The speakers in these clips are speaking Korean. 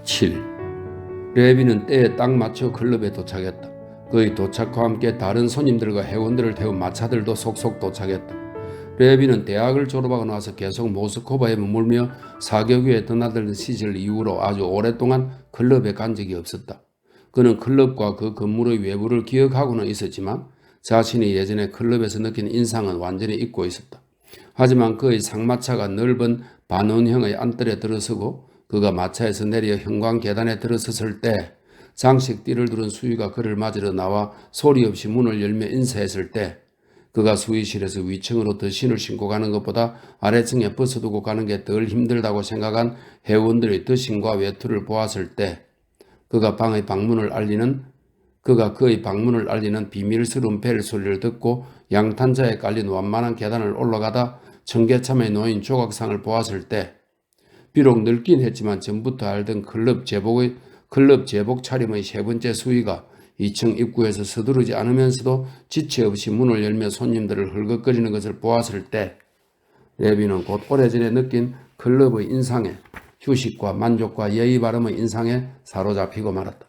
7. 레비는 때에 딱 맞춰 클럽에 도착했다. 그의 도착과 함께 다른 손님들과 회원들을 태운 마차들도 속속 도착했다. 레비는 대학을 졸업하고 나서 계속 모스크바에 머물며 사격위에 드나들던 시절 이후로 아주 오랫동안 클럽에 간 적이 없었다. 그는 클럽과 그 건물의 외부를 기억하고는 있었지만 자신이 예전에 클럽에서 느낀 인상은 완전히 잊고 있었다. 하지만 그의 상마차가 넓은 반원형의 안뜰에 들어서고 그가 마차에서 내려 형광 계단에 들어섰을 때 장식띠를 두른 수위가 그를 맞으러 나와 소리 없이 문을 열며 인사했을 때 그가 수의실에서 위층으로 더 신을 신고 가는 것보다 아래층에 벗어두고 가는 게 덜 힘들다고 생각한 회원들의 더신과 외투를 보았을 때 그가 그의 방문을 알리는 비밀스러운 벨 소리를 듣고 양탄자에 깔린 완만한 계단을 올라가다 청계참에 놓인 조각상을 보았을 때 비록 늙긴 했지만 전부터 알던 클럽 제복 차림의 세 번째 수위가 2층 입구에서 서두르지 않으면서도 지체 없이 문을 열며 손님들을 헐걱거리는 것을 보았을 때 레비는 곧 오래전에 느낀 클럽의 인상에 휴식과 만족과 예의 바름의 인상에 사로잡히고 말았다.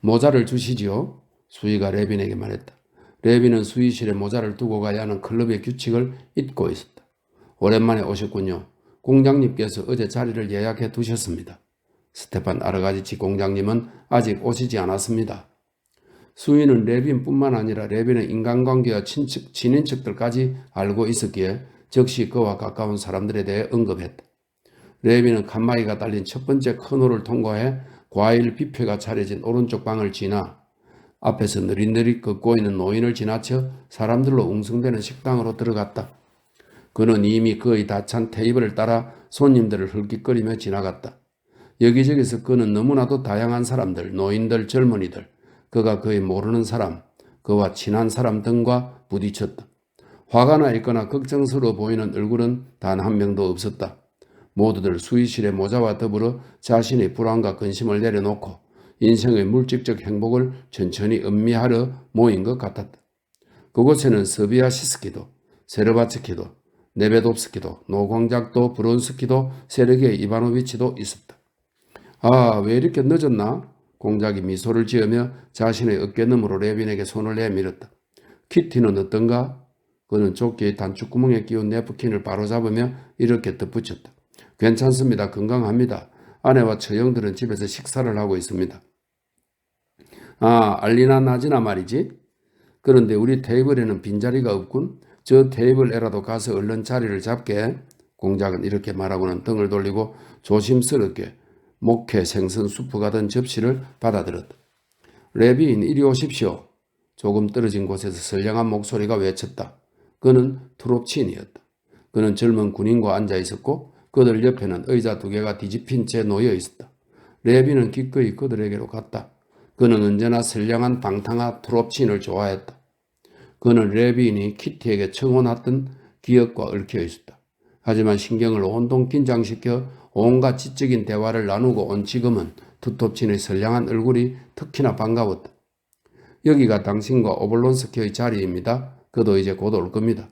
모자를 주시지요. 수위가 레빈에게 말했다. 레빈은 수의실에 모자를 두고 가야 하는 클럽의 규칙을 잊고 있었다. 오랜만에 오셨군요. 공장님께서 어제 자리를 예약해 두셨습니다. 스테판 아르가지치 공장님은 아직 오시지 않았습니다. 수위는 레빈뿐만 아니라 레빈의 인간관계와 친인척들까지 알고 있었기에 즉시 그와 가까운 사람들에 대해 언급했다. 레빈은 칸막이가 달린 첫 번째 큰홀을 통과해 과일 뷔페가 차려진 오른쪽 방을 지나 앞에서 느릿느릿 걷고 있는 노인을 지나쳐 사람들로 웅성대는 식당으로 들어갔다. 그는 이미 거의 다 찬 테이블을 따라 손님들을 헐깃거리며 지나갔다. 여기저기서 그는 너무나도 다양한 사람들, 노인들, 젊은이들, 그가 거의 모르는 사람, 그와 친한 사람 등과 부딪혔다. 화가 나 있거나 걱정스러워 보이는 얼굴은 단 한 명도 없었다. 모두들 수의실의 모자와 더불어 자신의 불안과 근심을 내려놓고 인생의 물질적 행복을 천천히 음미하러 모인 것 같았다. 그곳에는 서비아시스키도, 세르바츠키도, 네베롭스키도, 노광작도, 브론스키도, 세르게이 이바노비치도 있었다. 아, 왜 이렇게 늦었나? 공작이 미소를 지으며 자신의 어깨너머로 레빈에게 손을 내밀었다. 키티는 어떤가? 그는 조끼의 단추구멍에 끼운 네프킨을 바로잡으며 이렇게 덧붙였다. 괜찮습니다. 건강합니다. 아내와 처형들은 집에서 식사를 하고 있습니다. 아, 알리나 나지나 말이지? 그런데 우리 테이블에는 빈자리가 없군. 저 테이블에라도 가서 얼른 자리를 잡게. 공작은 이렇게 말하고는 등을 돌리고 조심스럽게 목회 생선 수프가 든 접시를 받아들었다. 레비인 이리 오십시오. 조금 떨어진 곳에서 선량한 목소리가 외쳤다. 그는 트롭친이었다. 그는 젊은 군인과 앉아 있었고 그들 옆에는 의자 두 개가 뒤집힌 채 놓여 있었다. 레비는 기꺼이 그들에게로 갔다. 그는 언제나 선량한 방탕한 트롭친을 좋아했다. 그는 레비인이 키티에게 청혼했던 기억과 얽혀 있었다. 하지만 신경을 온통 긴장시켜 온갖 지적인 대화를 나누고 온 지금은 투톱친의 선량한 얼굴이 특히나 반가웠다. 여기가 당신과 오블론스키의 자리입니다. 그도 이제 곧 올 겁니다.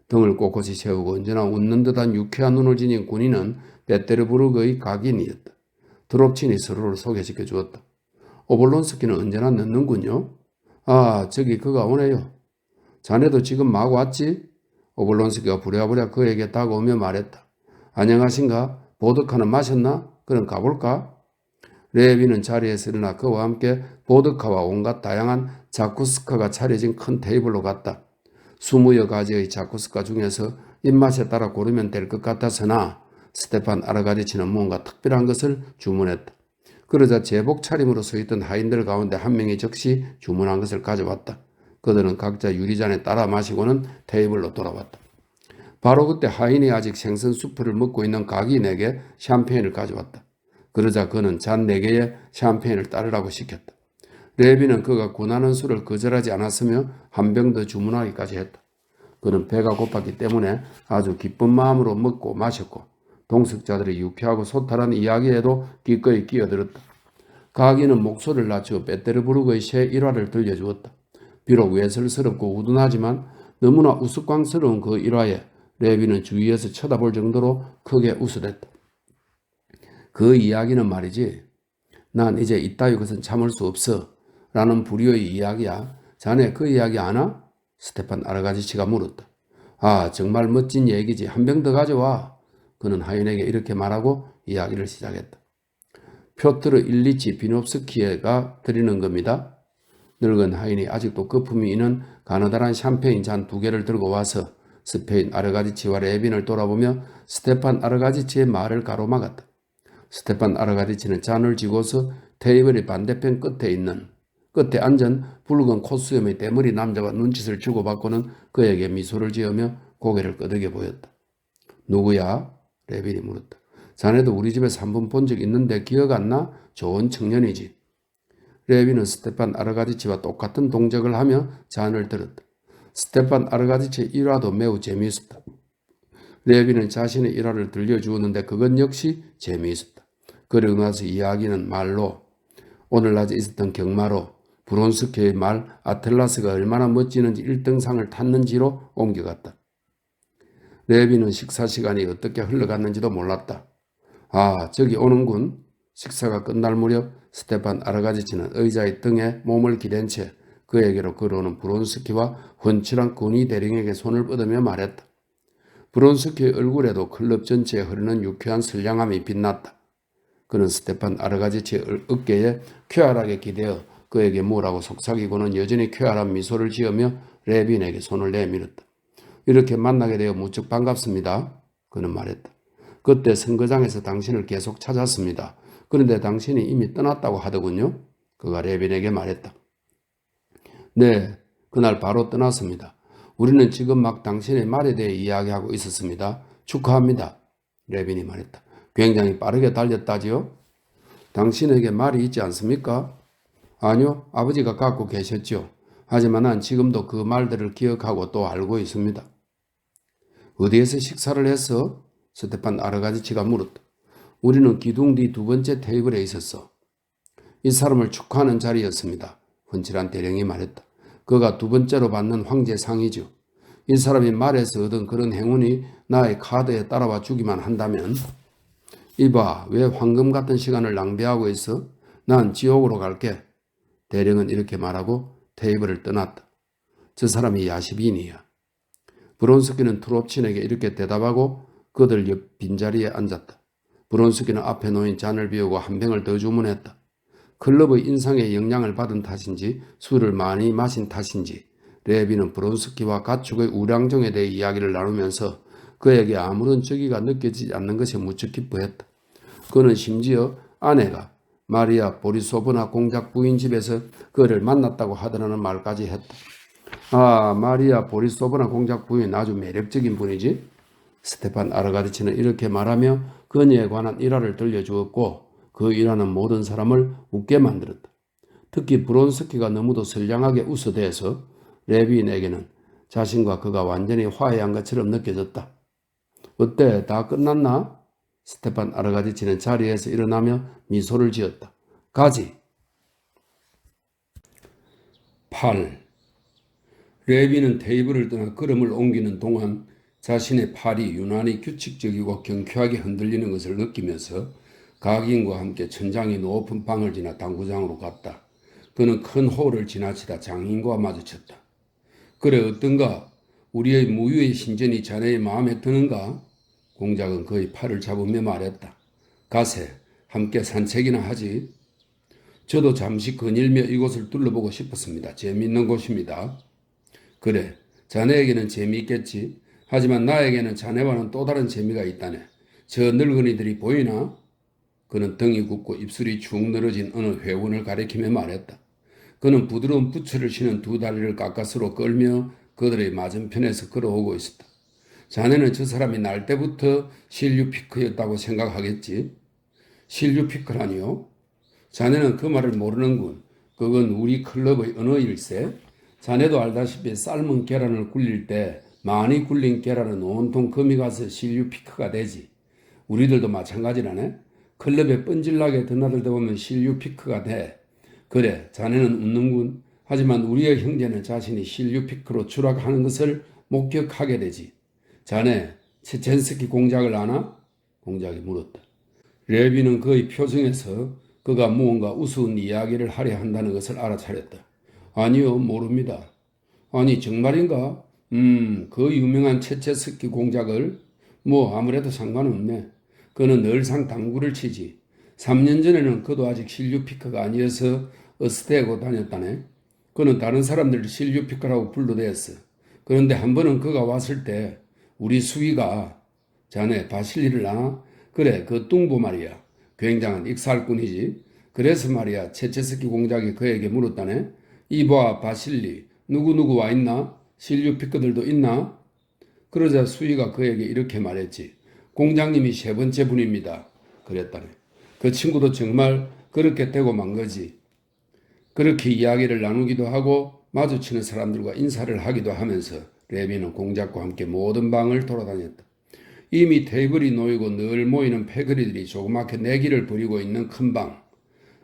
등을 꼿꼿이 세우고 언제나 웃는 듯한 유쾌한 눈을 지닌 군인은 베테르부르크의 각인이었다. 드롭친이 서로를 소개시켜 주었다. 오블론스키는 언제나 늦는군요. 아, 저기 그가 오네요. 자네도 지금 막 왔지? 오블론스키가 부랴부랴 그에게 다가오며 말했다. 안녕하신가? 보드카는 마셨나? 그럼 가볼까? 레비는 자리에서 일어나 그와 함께 보드카와 온갖 다양한 자쿠스카가 차려진 큰 테이블로 갔다. 20여 가지의 자쿠스카 중에서 입맛에 따라 고르면 될 것 같아서나 스테판 아르가지치는 뭔가 특별한 것을 주문했다. 그러자 제복 차림으로 서 있던 하인들 가운데 한 명이 즉시 주문한 것을 가져왔다. 그들은 각자 유리잔에 따라 마시고는 테이블로 돌아왔다. 바로 그때 하인이 아직 생선 수프를 먹고 있는 각인에게 샴페인을 가져왔다. 그러자 그는 잔 4개에 샴페인을 따르라고 시켰다. 레비는 그가 권하는 술을 거절하지 않았으며 한 병 더 주문하기까지 했다. 그는 배가 고팠기 때문에 아주 기쁜 마음으로 먹고 마셨고 동석자들의 유쾌하고 소탈한 이야기에도 기꺼이 끼어들었다. 가기는 목소리를 낮추어 베테르부르크의 새 일화를 들려주었다. 비록 외설스럽고 우둔하지만 너무나 우스꽝스러운 그 일화에 레비는 주위에서 쳐다볼 정도로 크게 웃어댔다. 그 이야기는 말이지. 난 이제 이따위 것은 참을 수 없어. 라는 불효의 이야기야. 자네 그 이야기 아나? 스테판 아르가지치가 물었다. 아, 정말 멋진 얘기지. 한 병 더 가져와. 그는 하인에게 이렇게 말하고 이야기를 시작했다. 표트르 일리치 비노프스키가 드리는 겁니다. 늙은 하인이 아직도 거품이 있는 가느다란 샴페인 잔 2개를 들고 와서 스페인 아르가지치와 레빈을 돌아보며 스테판 아르가지치의 말을 가로막았다. 스테판 아르가지치는 잔을 쥐고서 테이블의 반대편 끝에 앉은 붉은 콧수염의 대머리 남자와 눈짓을 주고받고는 그에게 미소를 지으며 고개를 끄덕여 보였다. 누구야? 레빈이 물었다. 자네도 우리 집에서 한 번 본 적 있는데 기억 안 나? 좋은 청년이지. 레빈은 스테판 아르가지치와 똑같은 동작을 하며 잔을 들었다. 스테판 아르가지치의 일화도 매우 재미있었다. 레빈은 자신의 일화를 들려주었는데 그건 역시 재미있었다. 그러고 나서 이야기는 말로, 오늘 낮에 있었던 경마로, 브론스키의 말 아틀라스가 얼마나 멋지는지 1등상을 탔는지로 옮겨갔다. 레빈은 식사 시간이 어떻게 흘러갔는지도 몰랐다. 아, 저기 오는군. 식사가 끝날 무렵 스테판 아르가지치는 의자의 등에 몸을 기댄 채 그에게로 걸어오는 브론스키와 훤칠한 군이 대령에게 손을 뻗으며 말했다. 브론스키의 얼굴에도 클럽 전체에 흐르는 유쾌한 선량함이 빛났다. 그는 스테판 아르가지치의 어깨에 쾌활하게 기대어 그에게 뭐라고 속삭이고는 여전히 쾌활한 미소를 지으며 레빈에게 손을 내밀었다. 이렇게 만나게 되어 무척 반갑습니다. 그는 말했다. 그때 선거장에서 당신을 계속 찾았습니다. 그런데 당신이 이미 떠났다고 하더군요. 그가 레빈에게 말했다. 네, 그날 바로 떠났습니다. 우리는 지금 막 당신의 말에 대해 이야기하고 있었습니다. 축하합니다. 레빈이 말했다. 굉장히 빠르게 달렸다지요? 당신에게 말이 있지 않습니까? 아니요, 아버지가 갖고 계셨죠. 하지만 난 지금도 그 말들을 기억하고 또 알고 있습니다. 어디에서 식사를 했어? 스테판 아르가지치가 물었다. 우리는 기둥 뒤 2번째 테이블에 있었어. 이 사람을 축하하는 자리였습니다. 훤칠한 대령이 말했다. 그가 2번째로 받는 황제상이죠. 이 사람이 말에서 얻은 그런 행운이 나의 카드에 따라와 주기만 한다면, 이봐, 왜 황금 같은 시간을 낭비하고 있어? 난 지옥으로 갈게. 대령은 이렇게 말하고 테이블을 떠났다. 저 사람이 야시빈이야. 브론스키는 트롭친에게 이렇게 대답하고 그들 옆 빈자리에 앉았다. 브론스키는 앞에 놓인 잔을 비우고 한 병을 더 주문했다. 클럽의 인상에 영향을 받은 탓인지 술을 많이 마신 탓인지 레빈은 브론스키와 가축의 우량정에 대해 이야기를 나누면서 그에게 아무런 적의가 느껴지지 않는 것이 무척 기뻐했다. 그는 심지어 아내가 마리아 보리소브나 공작 부인 집에서 그를 만났다고 하더라는 말까지 했다. 아, 마리아 보리소브나 공작 부인 아주 매력적인 분이지? 스테판 아르가지치는 이렇게 말하며 그녀에 관한 일화를 들려주었고 그 일화는 모든 사람을 웃게 만들었다. 특히 브론스키가 너무도 선량하게 웃어대서 레빈에게는 자신과 그가 완전히 화해한 것처럼 느껴졌다. 어때? 다 끝났나? 스테판 아르가지치는 자리에서 일어나며 미소를 지었다. 가지. 8. 레빈은 테이블을 떠나 걸음을 옮기는 동안 자신의 팔이 유난히 규칙적이고 경쾌하게 흔들리는 것을 느끼면서 각인과 함께 천장이 높은 방을 지나 당구장으로 갔다. 그는 큰 홀을 지나치다 장인과 마주쳤다. 그래, 어떤가? 우리의 무유의 신전이 자네의 마음에 드는가? 공작은 그의 팔을 잡으며 말했다. 가세, 함께 산책이나 하지. 저도 잠시 거닐며 이곳을 둘러보고 싶었습니다. 재미있는 곳입니다. 그래, 자네에게는 재미있겠지. 하지만 나에게는 자네와는 또 다른 재미가 있다네. 저 늙은이들이 보이나? 그는 등이 굽고 입술이 축 늘어진 어느 회원을 가리키며 말했다. 그는 부드러운 부츠를 신은 2 다리를 가까스로 끌며 그들의 맞은편에서 걸어오고 있었다. 자네는 저 사람이 날 때부터 실류 피크였다고 생각하겠지? 실류 피크라니요? 자네는 그 말을 모르는군. 그건 우리 클럽의 언어일세. 자네도 알다시피 삶은 계란을 굴릴 때 많이 굴린 계란은 온통 금이 가서 실류 피크가 되지. 우리들도 마찬가지라네. 클럽에 뻔질나게 드나들다 보면 실류 피크가 돼. 그래, 자네는 웃는군. 하지만 우리의 형제는 자신이 실류 피크로 추락하는 것을 목격하게 되지. 자네, 체첸스키 공작을 아나? 공작이 물었다. 레비는 그의 표정에서 그가 무언가 우스운 이야기를 하려 한다는 것을 알아차렸다. 아니요, 모릅니다. 아니, 정말인가? 그 유명한 체체스키 공작을? 뭐 아무래도 상관없네. 그는 늘상 당구를 치지. 3년 전에는 그도 아직 실류피커가 아니어서 어스테고 다녔다네. 그는 다른 사람들을 실류피커라고 불러댔어. 그런데 한 번은 그가 왔을 때 우리 수위가 자네 바실리를 아나? 그래, 그 뚱보 말이야. 굉장한 익살꾼이지. 그래서 말이야, 체체스키 공작이 그에게 물었다네. 이봐, 바실리, 누구누구 와 있나? 실류 피커들도 있나? 그러자 수희가 그에게 이렇게 말했지. 공장님이 세 번째 분입니다. 그랬다네. 그 친구도 정말 그렇게 되고 만 거지. 그렇게 이야기를 나누기도 하고 마주치는 사람들과 인사를 하기도 하면서 레비는 공작과 함께 모든 방을 돌아다녔다. 이미 테이블이 놓이고 늘 모이는 패거리들이 조그맣게 내기를 벌이고 있는 큰 방,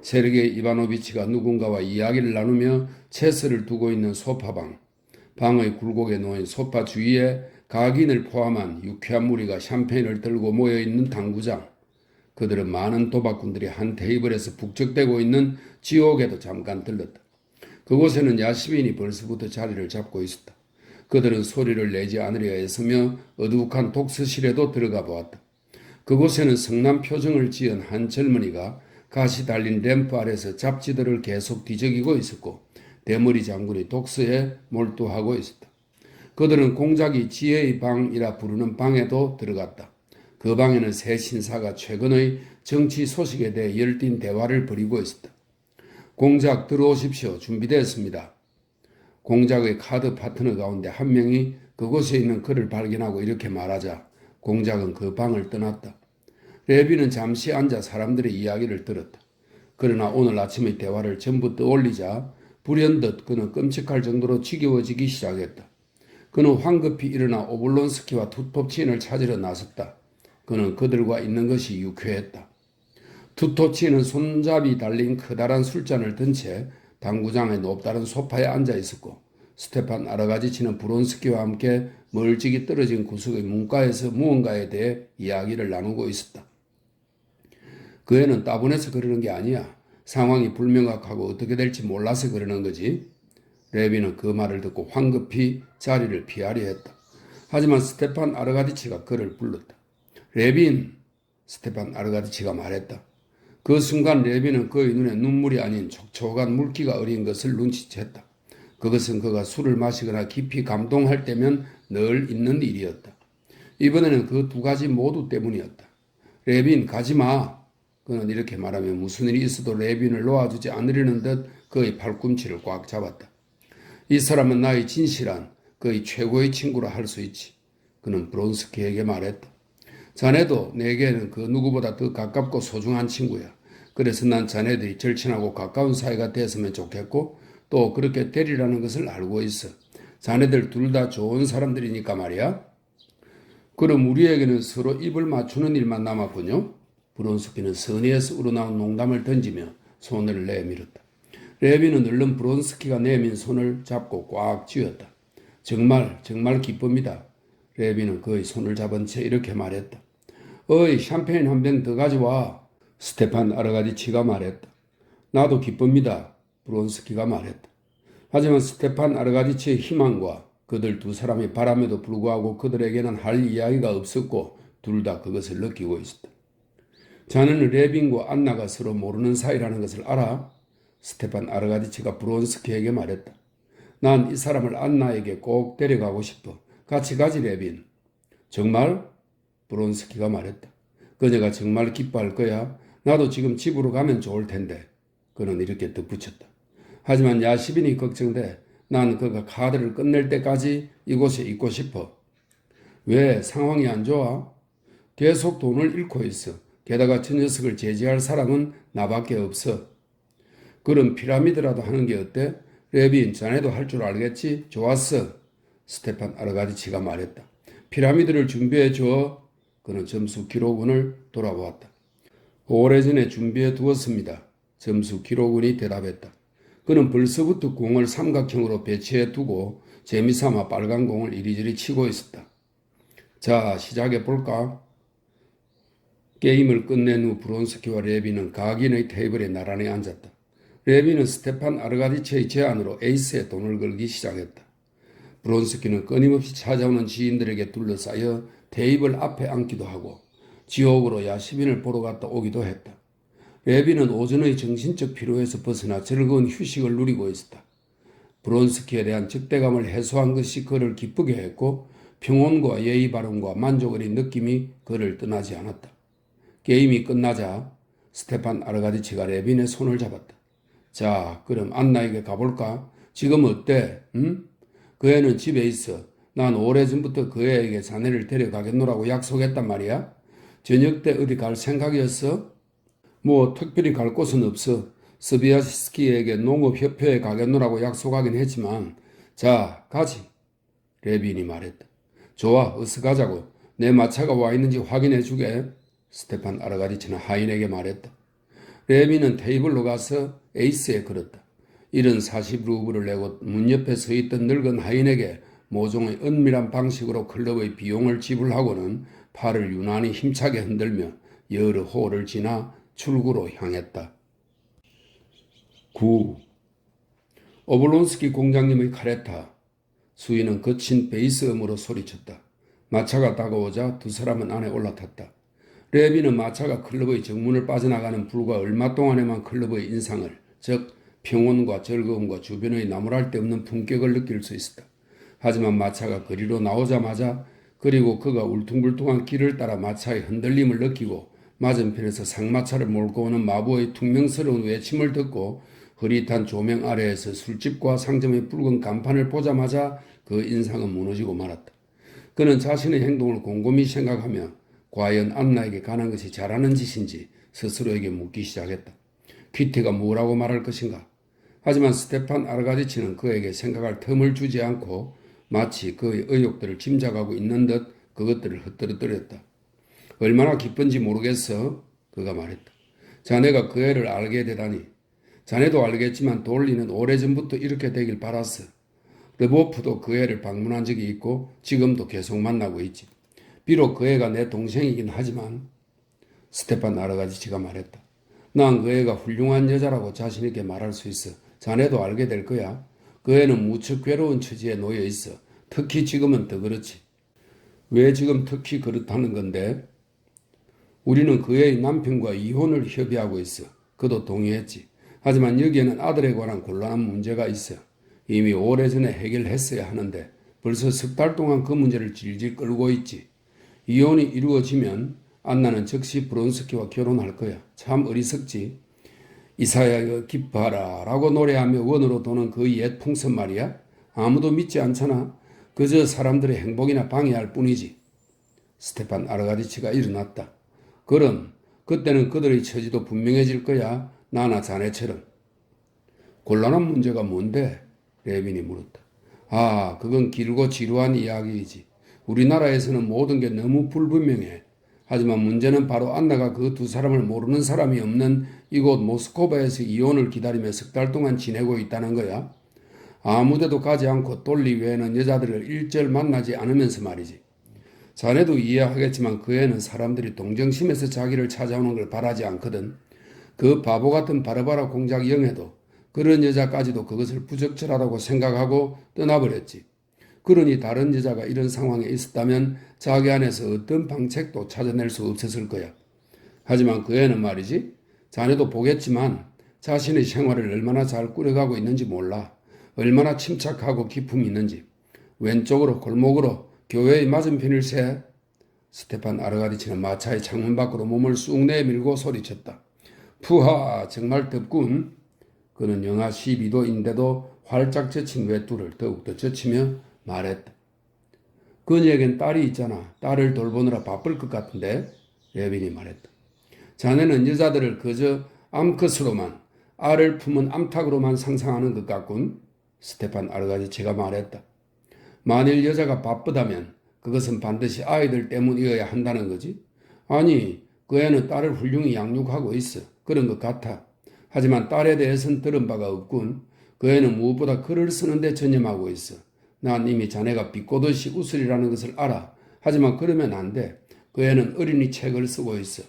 세르게이 이바노비치가 누군가와 이야기를 나누며 체스를 두고 있는 소파방, 방의 굴곡에 놓인 소파 주위에 각인을 포함한 유쾌한 무리가 샴페인을 들고 모여있는 당구장, 그들은 많은 도박꾼들이 한 테이블에서 북적대고 있는 지옥에도 잠깐 들렀다. 그곳에는 야시민이 벌써부터 자리를 잡고 있었다. 그들은 소리를 내지 않으려 애쓰며 어두욱한 독서실에도 들어가 보았다. 그곳에는 성난 표정을 지은 한 젊은이가 가시 달린 램프 아래서 잡지들을 계속 뒤적이고 있었고 대머리 장군이 독서에 몰두하고 있었다. 그들은 공작이 지혜의 방이라 부르는 방에도 들어갔다. 그 방에는 새 신사가 최근의 정치 소식에 대해 열띤 대화를 벌이고 있었다. 공작 들어오십시오. 준비되었습니다. 공작의 카드 파트너 가운데 한 명이 그곳에 있는 그를 발견하고 이렇게 말하자 공작은 그 방을 떠났다. 레비는 잠시 앉아 사람들의 이야기를 들었다. 그러나 오늘 아침의 대화를 전부 떠올리자 불현듯 그는 끔찍할 정도로 지겨워지기 시작했다. 그는 황급히 일어나 오블론스키와 투톱치인을 찾으러 나섰다. 그는 그들과 있는 것이 유쾌했다. 투톱치인은 손잡이 달린 커다란 술잔을 든 채 당구장의 높다른 소파에 앉아 있었고 스테판 아르가지치는 브론스키와 함께 멀찍이 떨어진 구석의 문가에서 무언가에 대해 이야기를 나누고 있었다. 그 애는 따분해서 그러는 게 아니야. 상황이 불명확하고 어떻게 될지 몰라서 그러는 거지. 레비는 그 말을 듣고 황급히 자리를 피하려 했다. 하지만 스테판 아르가디치가 그를 불렀다. 레빈! 스테판 아르가디치가 말했다. 그 순간 레비는 그의 눈에 눈물이 아닌 촉촉한 물기가 어린 것을 눈치챘다. 그것은 그가 술을 마시거나 깊이 감동할 때면 늘 있는 일이었다. 이번에는 그 두 가지 모두 때문이었다. 레빈, 가지마. 그는 이렇게 말하며 무슨 일이 있어도 레빈을 놓아주지 않으려는 듯 그의 팔꿈치를 꽉 잡았다. 이 사람은 나의 진실한 그의 최고의 친구라 할 수 있지. 그는 브론스키에게 말했다. 자네도 내게는 그 누구보다 더 가깝고 소중한 친구야. 그래서 난 자네들이 절친하고 가까운 사이가 됐으면 좋겠고 또 그렇게 되리라는 것을 알고 있어. 자네들 둘 다 좋은 사람들이니까 말이야. 그럼 우리에게는 서로 입을 맞추는 일만 남았군요. 브론스키는 선의에서 우러나온 농담을 던지며 손을 내밀었다. 레비는 얼른 브론스키가 내민 손을 잡고 꽉 쥐었다. 정말 기쁩니다. 레비는 그의 손을 잡은 채 이렇게 말했다. 어이, 샴페인 한 병 더 가져와. 스테판 아르가디치가 말했다. 나도 기쁩니다. 브론스키가 말했다. 하지만 스테판 아르가디치의 희망과 그들 두 사람의 바람에도 불구하고 그들에게는 할 이야기가 없었고 둘 다 그것을 느끼고 있었다. 자네는 레빈과 안나가 서로 모르는 사이라는 것을 알아? 스테판 아르가디치가 브론스키에게 말했다. 난 이 사람을 안나에게 꼭 데려가고 싶어. 같이 가지, 레빈. 정말? 브론스키가 말했다. 그녀가 정말 기뻐할 거야. 나도 지금 집으로 가면 좋을 텐데. 그는 이렇게 덧붙였다. 하지만 야시빈이 걱정돼. 난 그가 카드를 끝낼 때까지 이곳에 있고 싶어. 왜? 상황이 안 좋아? 계속 돈을 잃고 있어. 게다가 저 녀석을 제지할 사람은 나밖에 없어. 그럼 피라미드라도 하는 게 어때? 레빈, 자네도 할 줄 알겠지? 좋았어. 스테판 아르가디치가 말했다. 피라미드를 준비해 줘. 그는 점수 기록원을 돌아보았다. 오래전에 준비해 두었습니다. 점수 기록원이 대답했다. 그는 벌써부터 공을 삼각형으로 배치해 두고 재미삼아 빨간 공을 이리저리 치고 있었다. 자, 시작해 볼까? 게임을 끝낸 후 브론스키와 레비는 각인의 테이블에 나란히 앉았다. 레비는 스테판 아르가디치의 제안으로 에이스에 돈을 걸기 시작했다. 브론스키는 끊임없이 찾아오는 지인들에게 둘러싸여 테이블 앞에 앉기도 하고 지옥으로 야시빈을 보러 갔다 오기도 했다. 레비는 오전의 정신적 피로에서 벗어나 즐거운 휴식을 누리고 있었다. 브론스키에 대한 적대감을 해소한 것이 그를 기쁘게 했고 평온과 예의 바름과 만족 어린 느낌이 그를 떠나지 않았다. 게임이 끝나자 스테판 아르가디치가 레빈의 손을 잡았다. 자, 그럼 안나에게 가볼까? 지금 어때? 응? 그 애는 집에 있어. 난 오래전부터 그 애에게 자네를 데려가겠노라고 약속했단 말이야. 저녁 때 어디 갈 생각이었어? 뭐 특별히 갈 곳은 없어. 스비아스키에게 농업협회에 가겠노라고 약속하긴 했지만 자, 가지. 레빈이 말했다. 좋아, 어서 가자고. 내 마차가 와 있는지 확인해 주게. 스테판 아르가디치는 하인에게 말했다. 레빈은 테이블로 가서 에이스에 걸었다. 이른 40루블을 내고 문 옆에 서 있던 늙은 하인에게 모종의 은밀한 방식으로 클럽의 비용을 지불하고는 팔을 유난히 힘차게 흔들며 여러 홀을 지나 출구로 향했다. 9. 오블론스키 공장님의 카레타. 수인은 거친 베이스음으로 소리쳤다. 마차가 다가오자 두 사람은 안에 올라탔다. 레비는 마차가 클럽의 정문을 빠져나가는 불과 얼마 동안에만 클럽의 인상을, 즉 평온과 즐거움과 주변의 나무랄 데 없는 품격을 느낄 수 있었다. 하지만 마차가 거리로 나오자마자 그리고 그가 울퉁불퉁한 길을 따라 마차의 흔들림을 느끼고 맞은편에서 상마차를 몰고 오는 마부의 퉁명스러운 외침을 듣고 흐릿한 조명 아래에서 술집과 상점의 붉은 간판을 보자마자 그 인상은 무너지고 말았다. 그는 자신의 행동을 곰곰이 생각하며 과연 안나에게 관한 것이 잘하는 짓인지 스스로에게 묻기 시작했다. 퀴테가 뭐라고 말할 것인가? 하지만 스테판 아르가디치는 그에게 생각할 틈을 주지 않고 마치 그의 의욕들을 짐작하고 있는 듯 그것들을 흩뜨려뜨렸다. 얼마나 기쁜지 모르겠어. 그가 말했다. 자네가 그 애를 알게 되다니. 자네도 알겠지만 돌리는 오래전부터 이렇게 되길 바랐어. 르보프도 그 애를 방문한 적이 있고 지금도 계속 만나고 있지. 비록 그 애가 내 동생이긴 하지만 스테판 아르가디치가 말했다. 난 그 애가 훌륭한 여자라고 자신 있게 말할 수 있어. 자네도 알게 될 거야. 그 애는 무척 괴로운 처지에 놓여 있어. 특히 지금은 더 그렇지. 왜 지금 특히 그렇다는 건데? 우리는 그 애의 남편과 이혼을 협의하고 있어. 그도 동의했지. 하지만 여기에는 아들에 관한 곤란한 문제가 있어. 이미 오래전에 해결했어야 하는데 벌써 석 달 동안 그 문제를 질질 끌고 있지. 이혼이 이루어지면 안나는 즉시 브론스키와 결혼할 거야. 참 어리석지. 이사야 기뻐하라 라고 노래하며 원으로 도는 그 옛 풍선 말이야. 아무도 믿지 않잖아. 그저 사람들의 행복이나 방해할 뿐이지. 스테판 아르가디치가 일어났다. 그럼 그때는 그들의 처지도 분명해질 거야. 나나 자네처럼. 곤란한 문제가 뭔데? 레빈이 물었다. 아, 그건 길고 지루한 이야기이지. 우리나라에서는 모든 게 너무 불분명해. 하지만 문제는 바로 안나가 그 두 사람을 모르는 사람이 없는 이곳 모스코바에서 이혼을 기다리며 석 달 동안 지내고 있다는 거야. 아무데도 가지 않고 돌리 외에는 여자들을 일절 만나지 않으면서 말이지. 자네도 이해하겠지만 그 애는 사람들이 동정심에서 자기를 찾아오는 걸 바라지 않거든. 그 바보 같은 바르바라 공작 영애도 그런 여자까지도 그것을 부적절하다고 생각하고 떠나버렸지. 그러니 다른 여자가 이런 상황에 있었다면 자기 안에서 어떤 방책도 찾아낼 수 없었을 거야. 하지만 그 애는 말이지. 자네도 보겠지만 자신의 생활을 얼마나 잘 꾸려가고 있는지 몰라. 얼마나 침착하고 기품이 있는지. 왼쪽으로 골목으로 교회의 맞은편일세. 스테판 아르가디치는 마차의 창문 밖으로 몸을 쑥 내밀고 소리쳤다. 푸하, 정말 덥군. 그는 영하 12도인데도 활짝 젖힌 외투를 더욱더 젖히며 말했다. 그녀에겐 딸이 있잖아. 딸을 돌보느라 바쁠 것 같은데. 레빈이 말했다. 자네는 여자들을 그저 암컷으로만, 알을 품은 암탉으로만 상상하는 것 같군. 스테판 아르가디치가 말했다. 만일 여자가 바쁘다면 그것은 반드시 아이들 때문이어야 한다는 거지. 아니, 그 애는 딸을 훌륭히 양육하고 있어. 그런 것 같아. 하지만 딸에 대해서는 들은 바가 없군. 그 애는 무엇보다 글을 쓰는데 전념하고 있어. 난 이미 자네가 비꼬듯이 웃으리라는 것을 알아. 하지만 그러면 안 돼. 그 애는 어린이 책을 쓰고 있어.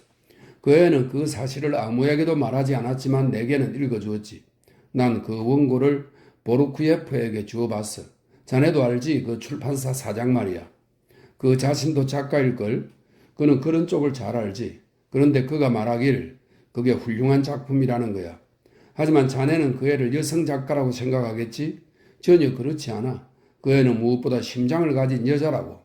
그 애는 그 사실을 아무에게도 말하지 않았지만 내게는 읽어주었지. 난 그 원고를 보르쿠예프에게 주어봤어. 자네도 알지? 그 출판사 사장 말이야. 그 자신도 작가일걸. 그는 그런 쪽을 잘 알지. 그런데 그가 말하길 그게 훌륭한 작품이라는 거야. 하지만 자네는 그 애를 여성 작가라고 생각하겠지? 전혀 그렇지 않아. 그 애는 무엇보다 심장을 가진 여자라고.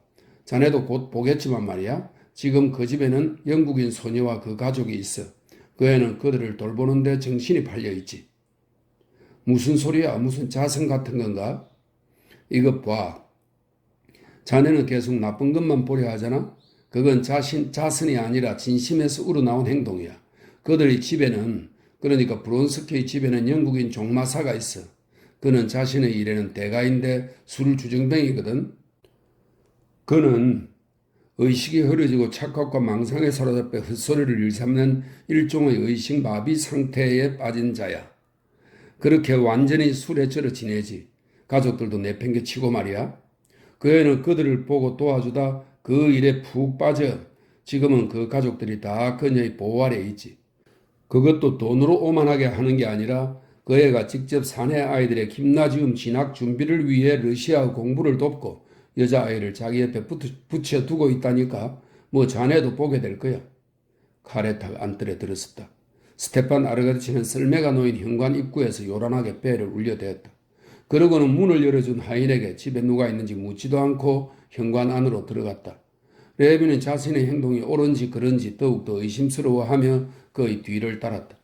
자네도 곧 보겠지만 말이야. 지금 그 집에는 영국인 소녀와 그 가족이 있어. 그 애는 그들을 돌보는데 정신이 팔려있지. 무슨 소리야? 무슨 자성 같은 건가? 이것 봐. 자네는 계속 나쁜 것만 보려 하잖아? 그건 자선이 아니라 진심에서 우러나온 행동이야. 그들의 집에는, 그러니까 브론스키의 집에는 영국인 종마사가 있어. 그는 자신의 일에는 대가인데 술 주정뱅이거든. 그는 의식이 흐려지고 착각과 망상에 사로잡혀 헛소리를 일삼는 일종의 의식 마비 상태에 빠진 자야. 그렇게 완전히 술에 절어 지내지. 가족들도 내팽개치고 말이야. 그 애는 그들을 보고 도와주다 그 일에 푹 빠져 지금은 그 가족들이 다 그녀의 보호 아래 있지. 그것도 돈으로 오만하게 하는 게 아니라 그 애가 직접 사내 아이들의 김나지움 진학 준비를 위해 러시아 공부를 돕고 여자아이를 자기 옆에 붙여두고 있다니까. 뭐 자네도 보게 될 거야. 카레타가 안뜰에 들었었다. 스테판 아르가디치는 썰매가 놓인 현관 입구에서 요란하게 배를 울려대었다. 그러고는 문을 열어준 하인에게 집에 누가 있는지 묻지도 않고 현관 안으로 들어갔다. 레비는 자신의 행동이 옳은지 그른지 더욱더 의심스러워하며 그의 뒤를 따랐다.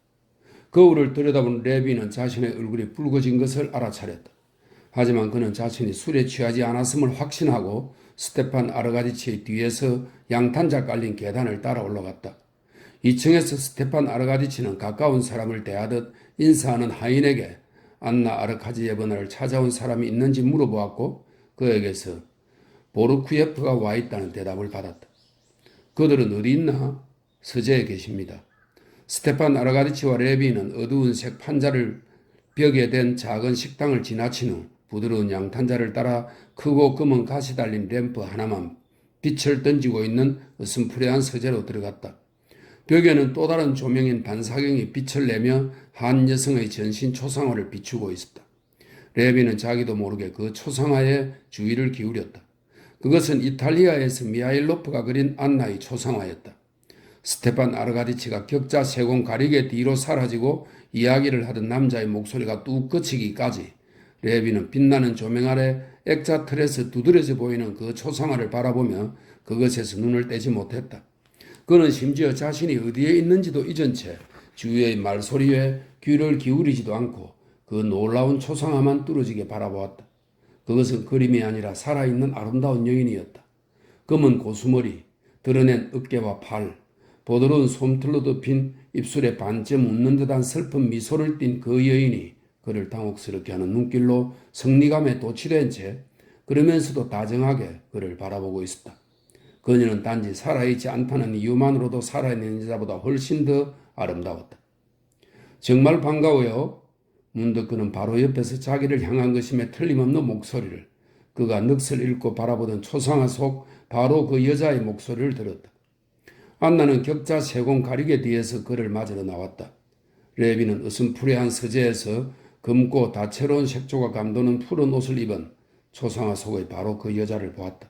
거울을 들여다본 레비는 자신의 얼굴이 붉어진 것을 알아차렸다. 하지만 그는 자신이 술에 취하지 않았음을 확신하고 스테판 아르가디치의 뒤에서 양탄자 깔린 계단을 따라 올라갔다. 2층에서 스테판 아르가디치는 가까운 사람을 대하듯 인사하는 하인에게 안나 아르카지예브나를 찾아온 사람이 있는지 물어보았고 그에게서 보르쿠예프가 와 있다는 대답을 받았다. 그들은 어디 있나? 서재에 계십니다. 스테판 아르가디치와 레비는 어두운 색 판자를 벽에 댄 작은 식당을 지나친 후 부드러운 양탄자를 따라 크고 검은 가시 달린 램프 하나만 빛을 던지고 있는 으슴푸레한 서재로 들어갔다. 벽에는 또 다른 조명인 반사경이 빛을 내며 한 여성의 전신 초상화를 비추고 있었다. 레비는 자기도 모르게 그 초상화에 주의를 기울였다. 그것은 이탈리아에서 미하일로프가 그린 안나의 초상화였다. 스테판 아르가디치가 격자 세공 가리개 뒤로 사라지고 이야기를 하던 남자의 목소리가 뚝 그치기까지 레비는 빛나는 조명 아래 액자 틀에서 두드러져 보이는 그 초상화를 바라보며 그것에서 눈을 떼지 못했다. 그는 심지어 자신이 어디에 있는지도 잊은 채 주위의 말소리에 귀를 기울이지도 않고 그 놀라운 초상화만 뚫어지게 바라보았다. 그것은 그림이 아니라 살아있는 아름다운 여인이었다. 검은 고수머리, 드러낸 어깨와 팔, 부드러운 솜털로 덮인 입술에 반쯤 웃는 듯한 슬픈 미소를 띤 그 여인이 그를 당혹스럽게 하는 눈길로 성리감에 도취된 채 그러면서도 다정하게 그를 바라보고 있었다. 그녀는 단지 살아있지 않다는 이유만으로도 살아있는 여자보다 훨씬 더 아름다웠다. 정말 반가워요. 문득 그는 바로 옆에서 자기를 향한 것임에 틀림없는 목소리를, 그가 넋을 잃고 바라보던 초상화 속 바로 그 여자의 목소리를 들었다. 안나는 격자 세공 가리개 뒤에서 그를 맞으러 나왔다. 레비는 으슴푸레한 서재에서 검고 다채로운 색조가 감도는 푸른 옷을 입은 초상화 속의 바로 그 여자를 보았다.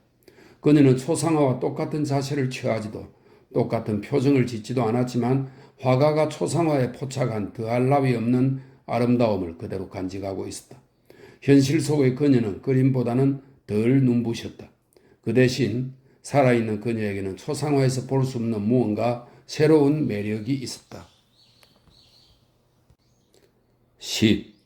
그녀는 초상화와 똑같은 자세를 취하지도 똑같은 표정을 짓지도 않았지만 화가가 초상화에 포착한 더할 나위 없는 아름다움을 그대로 간직하고 있었다. 현실 속의 그녀는 그림보다는 덜 눈부셨다. 그 대신 살아있는 그녀에게는 초상화에서 볼 수 없는 무언가 새로운 매력이 있었다. 10.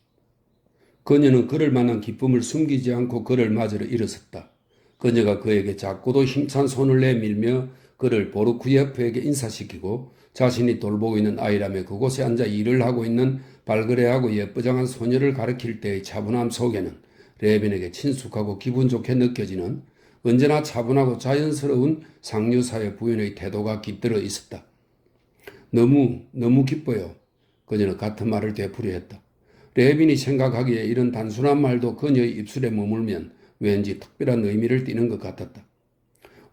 그녀는 그를 만난 기쁨을 숨기지 않고 그를 맞으러 일어섰다. 그녀가 그에게 작고도 힘찬 손을 내밀며 그를 보르쿠예프에게 인사시키고 자신이 돌보고 있는 아이라며 그곳에 앉아 일을 하고 있는 발그레하고 예쁘장한 소녀를 가리킬 때의 차분함 속에는 레빈에게 친숙하고 기분 좋게 느껴지는 언제나 차분하고 자연스러운 상류사회 부인의 태도가 깃들어 있었다. 너무 기뻐요. 그녀는 같은 말을 되풀이했다. 레빈이 생각하기에 이런 단순한 말도 그녀의 입술에 머물면 왠지 특별한 의미를 띠는 것 같았다.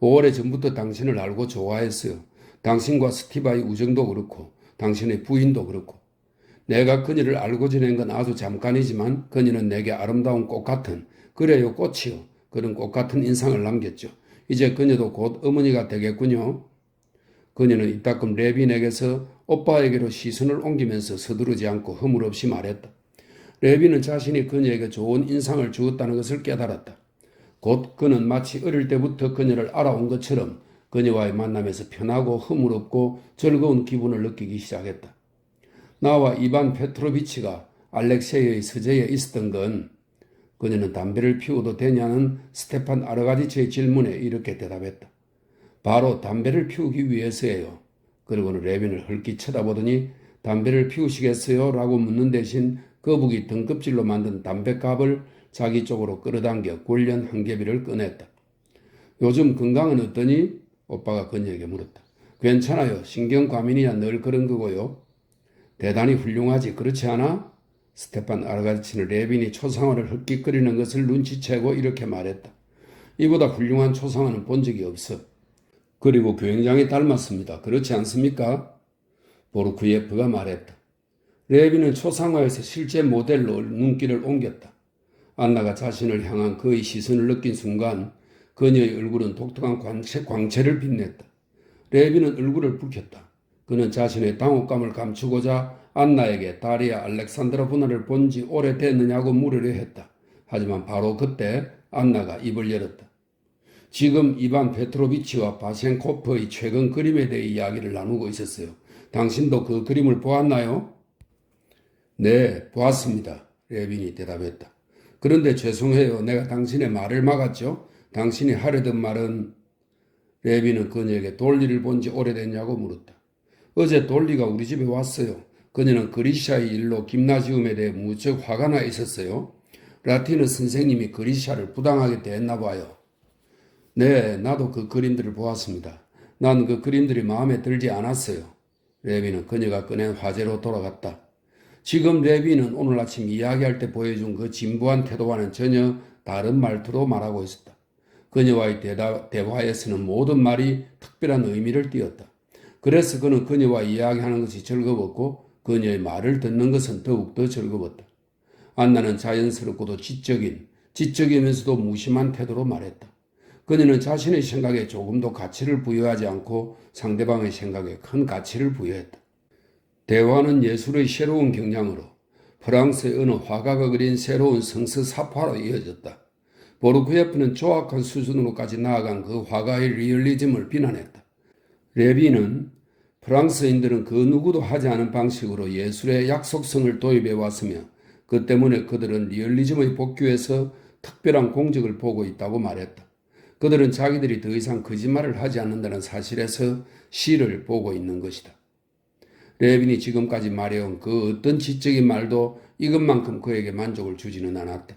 5월 전부터 당신을 알고 좋아했어요. 당신과 스티바의 우정도 그렇고 당신의 부인도 그렇고 내가 그녀를 알고 지낸 건 아주 잠깐이지만 그녀는 내게 아름다운 꽃 같은 그래요 꽃이요 그런 꽃 같은 인상을 남겼죠. 이제 그녀도 곧 어머니가 되겠군요. 그녀는 이따금 레빈에게서 오빠에게로 시선을 옮기면서 서두르지 않고 허물없이 말했다. 레빈은 자신이 그녀에게 좋은 인상을 주었다는 것을 깨달았다. 곧 그는 마치 어릴 때부터 그녀를 알아온 것처럼 그녀와의 만남에서 편하고 허물없고 즐거운 기분을 느끼기 시작했다. 나와 이반 페트로비치가 알렉세이의 서재에 있었던 건 그녀는 담배를 피워도 되냐는 스테판 아르가디치의 질문에 이렇게 대답했다. 바로 담배를 피우기 위해서예요. 그리고는 레빈을 헐기 쳐다보더니 담배를 피우시겠어요? 라고 묻는 대신 거북이 등껍질로 만든 담뱃갑을 자기 쪽으로 끌어당겨 굴련 한 개비를 꺼냈다. 요즘 건강은 어떠니? 오빠가 그녀에게 물었다. 괜찮아요. 신경과민이야 늘 그런 거고요. 대단히 훌륭하지 그렇지 않아? 스테판 아르가치는 레빈이 초상화를 흑기거리는 것을 눈치채고 이렇게 말했다. 이보다 훌륭한 초상화는 본 적이 없어. 그리고 굉장히 닮았습니다. 그렇지 않습니까? 보르쿠예프가 말했다. 레빈은 초상화에서 실제 모델로 눈길을 옮겼다. 안나가 자신을 향한 그의 시선을 느낀 순간 그녀의 얼굴은 독특한 광채를 빛냈다. 레빈은 얼굴을 붉혔다. 그는 자신의 당혹감을 감추고자 안나에게 다리아 알렉산드라부나를 본 지 오래됐느냐고 물으려 했다. 하지만 바로 그때 안나가 입을 열었다. 지금 이반 페트로비치와 바셴코프의 최근 그림에 대해 이야기를 나누고 있었어요. 당신도 그 그림을 보았나요? 네, 보았습니다. 레빈이 대답했다. 그런데 죄송해요. 내가 당신의 말을 막았죠. 당신이 하려던 말은 레빈은 그녀에게 돌리를 본 지 오래됐냐고 물었다. 어제 돌리가 우리 집에 왔어요. 그녀는 그리시아의 일로 김나지움에 대해 무척 화가 나 있었어요. 라틴어 선생님이 그리시아를 부당하게 대했나 봐요. 네, 나도 그 그림들을 보았습니다. 난 그 그림들이 마음에 들지 않았어요. 레비는 그녀가 꺼낸 화제로 돌아갔다. 지금 레비는 오늘 아침 이야기할 때 보여준 그 진부한 태도와는 전혀 다른 말투로 말하고 있었다. 그녀와의 대화에서는 모든 말이 특별한 의미를 띠었다. 그래서 그는 그녀와 이야기하는 것이 즐거웠고 그녀의 말을 듣는 것은 더욱더 즐거웠다. 안나는 자연스럽고도 지적이면서도 무심한 태도로 말했다. 그녀는 자신의 생각에 조금도 가치를 부여하지 않고 상대방의 생각에 큰 가치를 부여했다. 대화는 예술의 새로운 경향으로 프랑스의 어느 화가가 그린 새로운 성서 사파로 이어졌다. 보르쿠예프는 조악한 수준으로까지 나아간 그 화가의 리얼리즘을 비난했다. 레비는 프랑스인들은 그 누구도 하지 않은 방식으로 예술의 약속성을 도입해 왔으며 그 때문에 그들은 리얼리즘의 복귀에서 특별한 공적을 보고 있다고 말했다. 그들은 자기들이 더 이상 거짓말을 하지 않는다는 사실에서 시를 보고 있는 것이다. 레빈이 지금까지 말해온 그 어떤 지적인 말도 이것만큼 그에게 만족을 주지는 않았다.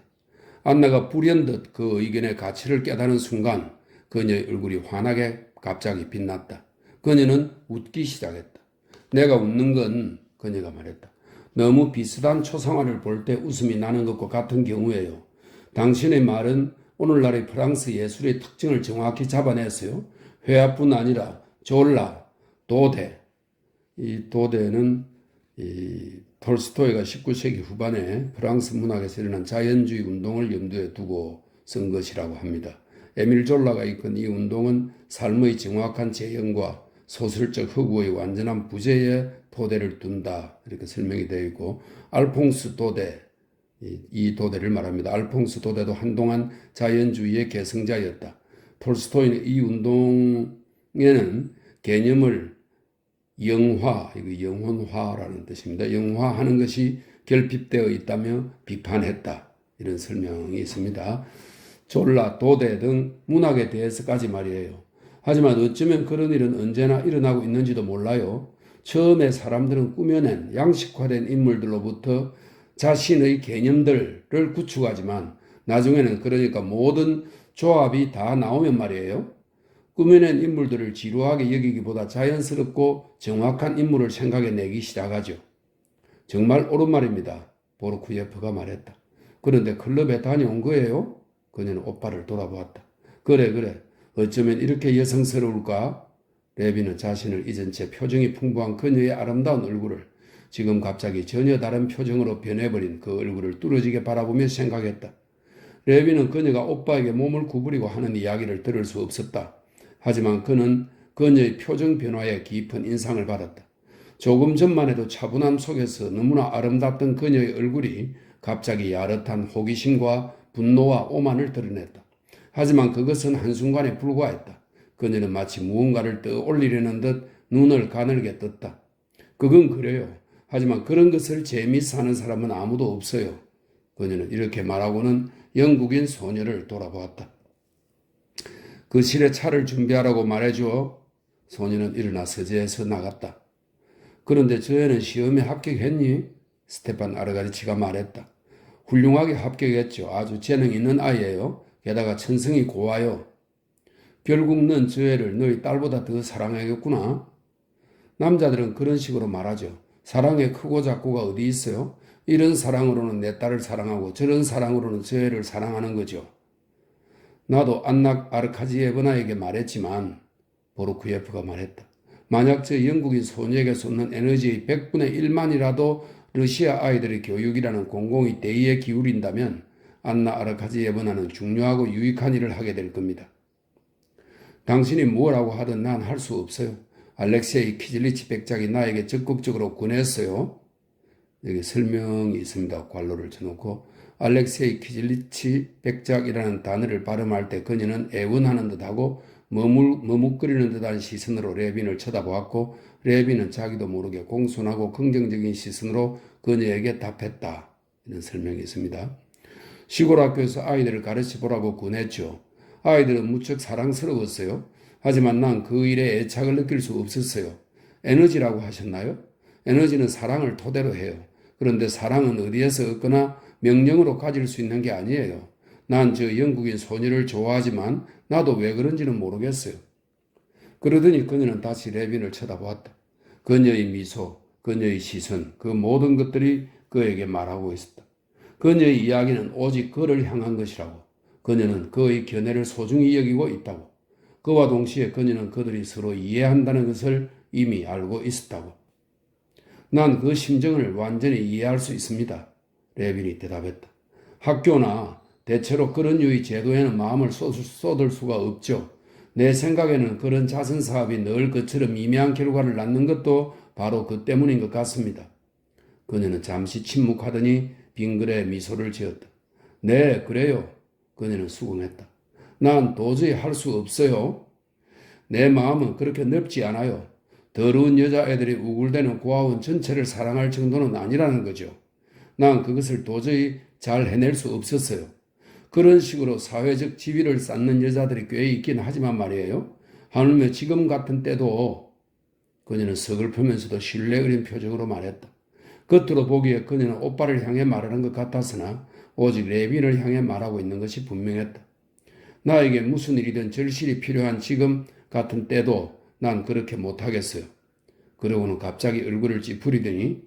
안나가 불현듯 그 의견의 가치를 깨달은 순간 그녀의 얼굴이 환하게 갑자기 빛났다. 그녀는 웃기 시작했다. 내가 웃는 건 그녀가 말했다. 너무 비슷한 초상화를 볼 때 웃음이 나는 것과 같은 경우에요. 당신의 말은 오늘날의 프랑스 예술의 특징을 정확히 잡아냈어요. 회화뿐 아니라 졸라, 도대. 이 도대는 톨스토이가 19세기 후반에 프랑스 문학에서 일어난 자연주의 운동을 염두에 두고 쓴 것이라고 합니다. 에밀 졸라가 이끈 이 운동은 삶의 정확한 재현과 소설적 허구의 완전한 부재에 도대를 둔다 이렇게 설명이 되어 있고 알퐁스 도대 이 도대를 말합니다. 알퐁스 도대도 한동안 자연주의의 계승자였다. 톨스토이는 이 운동에는 개념을 영화, 이거 영혼화라는 뜻입니다. 영화하는 것이 결핍되어 있다며 비판했다. 이런 설명이 있습니다. 졸라, 도대 등 문학에 대해서까지 말이에요. 하지만 어쩌면 그런 일은 언제나 일어나고 있는지도 몰라요. 처음에 사람들은 꾸며낸 양식화된 인물들로부터 자신의 개념들을 구축하지만 나중에는 그러니까 모든 조합이 다 나오면 말이에요. 꾸며낸 인물들을 지루하게 여기기보다 자연스럽고 정확한 인물을 생각해내기 시작하죠. 정말 옳은 말입니다. 보르쿠예프가 말했다. 그런데 클럽에 다녀온 거예요? 그녀는 오빠를 돌아보았다. 그래. 어쩌면 이렇게 여성스러울까? 레비는 자신을 잊은 채 표정이 풍부한 그녀의 아름다운 얼굴을 지금 갑자기 전혀 다른 표정으로 변해버린 그 얼굴을 뚫어지게 바라보며 생각했다. 레비는 그녀가 오빠에게 몸을 구부리고 하는 이야기를 들을 수 없었다. 하지만 그는 그녀의 표정 변화에 깊은 인상을 받았다. 조금 전만 해도 차분함 속에서 너무나 아름답던 그녀의 얼굴이 갑자기 야릇한 호기심과 분노와 오만을 드러냈다. 하지만 그것은 한순간에 불과했다. 그녀는 마치 무언가를 떠올리려는 듯 눈을 가늘게 떴다. 그건 그래요. 하지만 그런 것을 재미있어 하는 사람은 아무도 없어요. 그녀는 이렇게 말하고는 영국인 소녀를 돌아보았다. 그 실에 차를 준비하라고 말해주어 소녀는 일어나 서재에서 나갔다. 그런데 저 애는 시험에 합격했니? 스테판 아르가리치가 말했다. 훌륭하게 합격했죠. 아주 재능 있는 아이예요. 게다가 천성이 고와요. 결국 넌 저 애를 너희 딸보다 더 사랑하겠구나. 남자들은 그런 식으로 말하죠. 사랑의 크고 작고가 어디 있어요? 이런 사랑으로는 내 딸을 사랑하고 저런 사랑으로는 저 애를 사랑하는 거죠. 나도 안낙 아르카지예브나에게 말했지만 보르쿠예프가 말했다. 만약 저 영국인 소녀에게 쏟는 에너지의 100분의 1만이라도 러시아 아이들의 교육이라는 공공의 대의에 기울인다면 안나 아르카지예브나는 중요하고 유익한 일을 하게 될 겁니다. 당신이 뭐라고 하든 난 할 수 없어요. 알렉세이 키질리치 백작이 나에게 적극적으로 권했어요. 여기 설명이 있습니다. 괄호를 쳐놓고 알렉세이 키질리치 백작이라는 단어를 발음할 때 그녀는 애원하는 듯하고 머뭇거리는 듯한 시선으로 레빈을 쳐다보았고 레빈은 자기도 모르게 공손하고 긍정적인 시선으로 그녀에게 답했다. 이런 설명이 있습니다. 시골 학교에서 아이들을 가르쳐보라고 권했죠. 아이들은 무척 사랑스러웠어요. 하지만 난 그 일에 애착을 느낄 수 없었어요. 에너지라고 하셨나요? 에너지는 사랑을 토대로 해요. 그런데 사랑은 어디에서 얻거나 명령으로 가질 수 있는 게 아니에요. 난 저 영국인 소녀를 좋아하지만 나도 왜 그런지는 모르겠어요. 그러더니 그녀는 다시 레빈을 쳐다보았다. 그녀의 미소, 그녀의 시선, 그 모든 것들이 그에게 말하고 있었다. 그녀의 이야기는 오직 그를 향한 것이라고. 그녀는 그의 견해를 소중히 여기고 있다고. 그와 동시에 그녀는 그들이 서로 이해한다는 것을 이미 알고 있었다고. 난 그 심정을 완전히 이해할 수 있습니다. 레빈이 대답했다. 학교나 대체로 그런 유의 제도에는 마음을 쏟을 수가 없죠. 내 생각에는 그런 자선사업이 늘 그처럼 미미한 결과를 낳는 것도 바로 그 때문인 것 같습니다. 그녀는 잠시 침묵하더니 빙그레 미소를 지었다. 네, 그래요. 그녀는 수긍했다. 난 도저히 할 수 없어요. 내 마음은 그렇게 넓지 않아요. 더러운 여자애들이 우글대는 고아원 전체를 사랑할 정도는 아니라는 거죠. 난 그것을 도저히 잘 해낼 수 없었어요. 그런 식으로 사회적 지위를 쌓는 여자들이 꽤 있긴 하지만 말이에요. 하물며 지금 같은 때도 그녀는 서글프면서도 신뢰 어린 표정으로 말했다. 겉으로 보기에 그녀는 오빠를 향해 말하는 것 같았으나 오직 레빈을 향해 말하고 있는 것이 분명했다. 나에게 무슨 일이든 절실히 필요한 지금 같은 때도 난 그렇게 못하겠어요. 그러고는 갑자기 얼굴을 찌푸리더니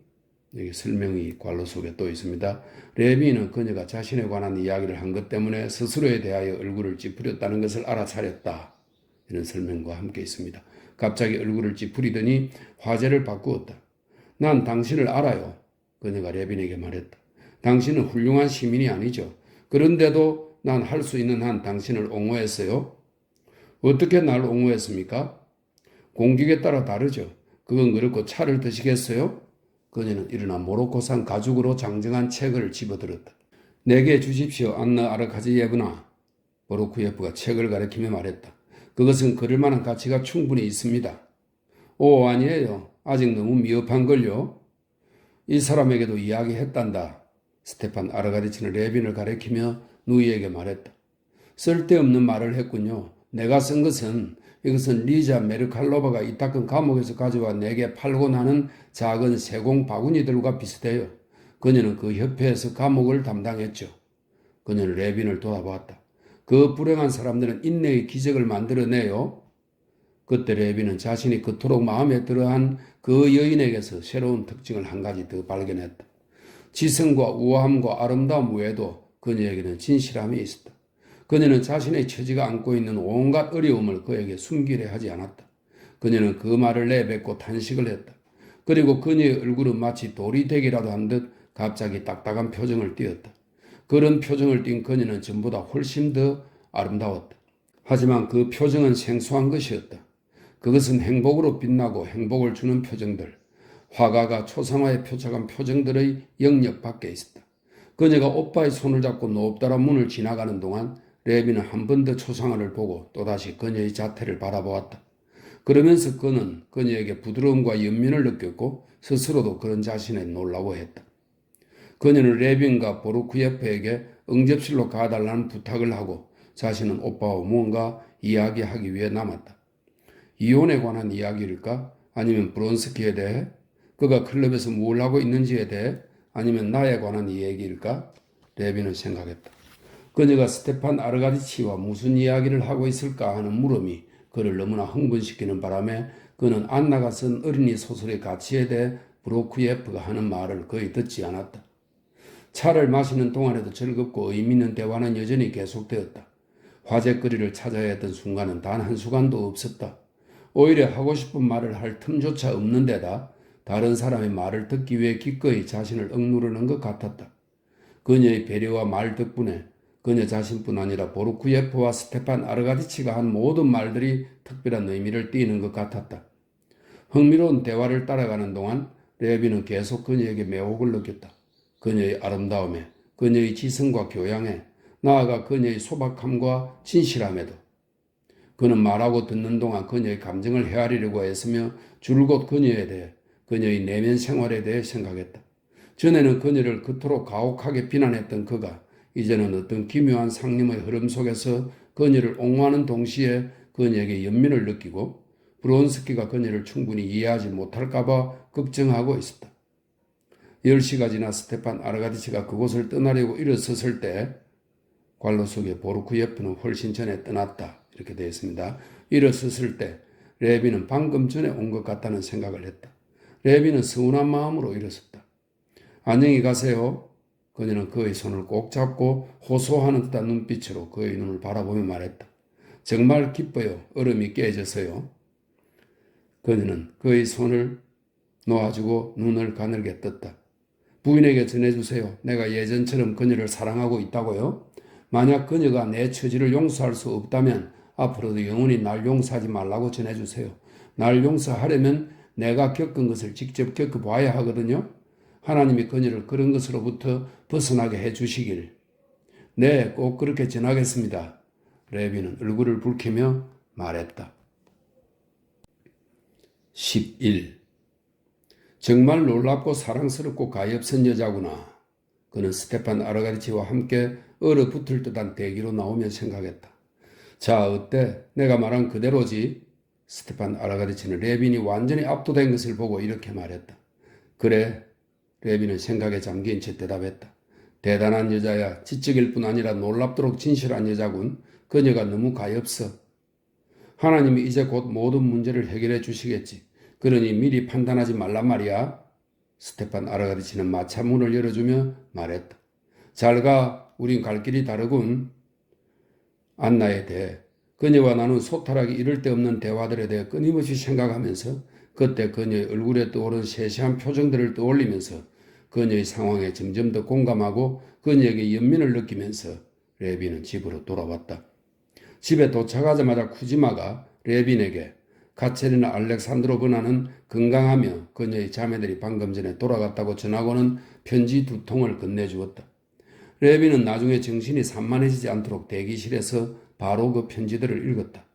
여기 설명이 괄호 속에 또 있습니다. 레빈은 그녀가 자신에 관한 이야기를 한 것 때문에 스스로에 대하여 얼굴을 찌푸렸다는 것을 알아차렸다. 이런 설명과 함께 있습니다. 갑자기 얼굴을 찌푸리더니 화제를 바꾸었다. 난 당신을 알아요. 그녀가 레빈에게 말했다. 당신은 훌륭한 시민이 아니죠. 그런데도 난 할 수 있는 한 당신을 옹호했어요. 어떻게 날 옹호했습니까? 공격에 따라 다르죠. 그건 그렇고 차를 드시겠어요? 그녀는 일어나 모로코산 가죽으로 장정한 책을 집어들었다. 내게 주십시오, 안나 아르카지예브나. 보르쿠예프가 책을 가리키며 말했다. 그것은 그럴 만한 가치가 충분히 있습니다. 오, 아니에요. 아직 너무 미흡한걸요. 이 사람에게도 이야기했단다. 스테판 아르가리치는 레빈을 가리키며 누이에게 말했다. 쓸데없는 말을 했군요. 내가 쓴 것은 이것은 리자 메르칼로바가 이따금 감옥에서 가져와 내게 팔고 나는 작은 세공 바구니들과 비슷해요. 그녀는 그 협회에서 감옥을 담당했죠. 그녀는 레빈을 돌아보았다. 그 불행한 사람들은 인내의 기적을 만들어내요. 그때 레빈은 자신이 그토록 마음에 들어한 그 여인에게서 새로운 특징을 한 가지 더 발견했다. 지성과 우아함과 아름다움 외에도 그녀에게는 진실함이 있었다. 그녀는 자신의 처지가 안고 있는 온갖 어려움을 그에게 숨기려 하지 않았다. 그녀는 그 말을 내뱉고 탄식을 했다. 그리고 그녀의 얼굴은 마치 돌이 되기라도 한 듯 갑자기 딱딱한 표정을 띄었다. 그런 표정을 띈 그녀는 전보다 훨씬 더 아름다웠다. 하지만 그 표정은 생소한 것이었다. 그것은 행복으로 빛나고 행복을 주는 표정들, 화가가 초상화에 표착한 표정들의 영역 밖에 있었다. 그녀가 오빠의 손을 잡고 높다란 문을 지나가는 동안 레비는 한 번 더 초상화를 보고 또다시 그녀의 자태를 바라보았다. 그러면서 그는 그녀에게 부드러움과 연민을 느꼈고 스스로도 그런 자신에 놀라워했다. 그녀는 레빈과 보르쿠예프에게 응접실로 가달라는 부탁을 하고 자신은 오빠와 무언가 이야기하기 위해 남았다. 이혼에 관한 이야기일까? 아니면 브론스키에 대해? 그가 클럽에서 뭘 하고 있는지에 대해? 아니면 나에 관한 이야기일까? 레빈은 생각했다. 그녀가 스테판 아르가디치와 무슨 이야기를 하고 있을까 하는 물음이 그를 너무나 흥분시키는 바람에 그는 안나가 쓴 어린이 소설의 가치에 대해 브로쿠예프가 하는 말을 거의 듣지 않았다. 차를 마시는 동안에도 즐겁고 의미 있는 대화는 여전히 계속되었다. 화제거리를 찾아야 했던 순간은 단 한순간도 없었다. 오히려 하고 싶은 말을 할 틈조차 없는 데다 다른 사람의 말을 듣기 위해 기꺼이 자신을 억누르는 것 같았다. 그녀의 배려와 말 덕분에 그녀 자신뿐 아니라 보르쿠예프와 스테판 아르가디치가 한 모든 말들이 특별한 의미를 띠는 것 같았다. 흥미로운 대화를 따라가는 동안 레비는 계속 그녀에게 매혹을 느꼈다. 그녀의 아름다움에, 그녀의 지성과 교양에, 나아가 그녀의 소박함과 진실함에도. 그는 말하고 듣는 동안 그녀의 감정을 헤아리려고 애쓰며 줄곧 그녀에 대해, 그녀의 내면 생활에 대해 생각했다. 전에는 그녀를 그토록 가혹하게 비난했던 그가 이제는 어떤 기묘한 상념의 흐름 속에서 그녀를 옹호하는 동시에 그녀에게 연민을 느끼고 브론스키가 그녀를 충분히 이해하지 못할까봐 걱정하고 있었다. 10시가 지나 스테판 아르가디치가 그곳을 떠나려고 일어섰을 때 관로 속에 보르쿠예프는 훨씬 전에 떠났다. 이렇게 되어 있습니다. 일어섰을 때 레비는 방금 전에 온 것 같다는 생각을 했다. 레비는 서운한 마음으로 일어섰다. 안녕히 가세요. 그녀는 그의 손을 꼭 잡고 호소하는 듯한 눈빛으로 그의 눈을 바라보며 말했다. 정말 기뻐요. 얼음이 깨져서요. 그녀는 그의 손을 놓아주고 눈을 가늘게 떴다. 부인에게 전해주세요. 내가 예전처럼 그녀를 사랑하고 있다고요. 만약 그녀가 내 처지를 용서할 수 없다면 앞으로도 영원히 날 용서하지 말라고 전해주세요. 날 용서하려면 내가 겪은 것을 직접 겪어봐야 하거든요. 하나님이 그녀를 그런 것으로부터 벗어나게 해주시길. 네, 꼭 그렇게 전하겠습니다. 레비는 얼굴을 붉히며 말했다. 11. 정말 놀랍고 사랑스럽고 가엾은 여자구나. 그는 스테판 아르가디치와 함께 얼어붙을 듯한 대기로 나오며 생각했다. 자, 어때? 내가 말한 그대로지? 스테판 아르가디치는 레빈이 완전히 압도된 것을 보고 이렇게 말했다. 그래. 레비는 생각에 잠긴 채 대답했다. 대단한 여자야. 지적일 뿐 아니라 놀랍도록 진실한 여자군. 그녀가 너무 가엾어. 하나님이 이제 곧 모든 문제를 해결해 주시겠지. 그러니 미리 판단하지 말란 말이야. 스테판 아르가디치는 마차 문을 열어주며 말했다. 잘 가. 우린 갈 길이 다르군. 안나에 대해 그녀와 나는 소탈하기 이를 데 없는 대화들에 대해 끊임없이 생각하면서 그때 그녀의 얼굴에 떠오른 세세한 표정들을 떠올리면서 그녀의 상황에 점점 더 공감하고 그녀에게 연민을 느끼면서 레비는 집으로 돌아왔다. 집에 도착하자마자 쿠지마가 레빈에게 카체리나 알렉산드로브나는 건강하며 그녀의 자매들이 방금 전에 돌아갔다고 전하고는 편지 2통을 건네주었다. 레빈은 나중에 정신이 산만해지지 않도록 대기실에서 바로 그 편지들을 읽었다.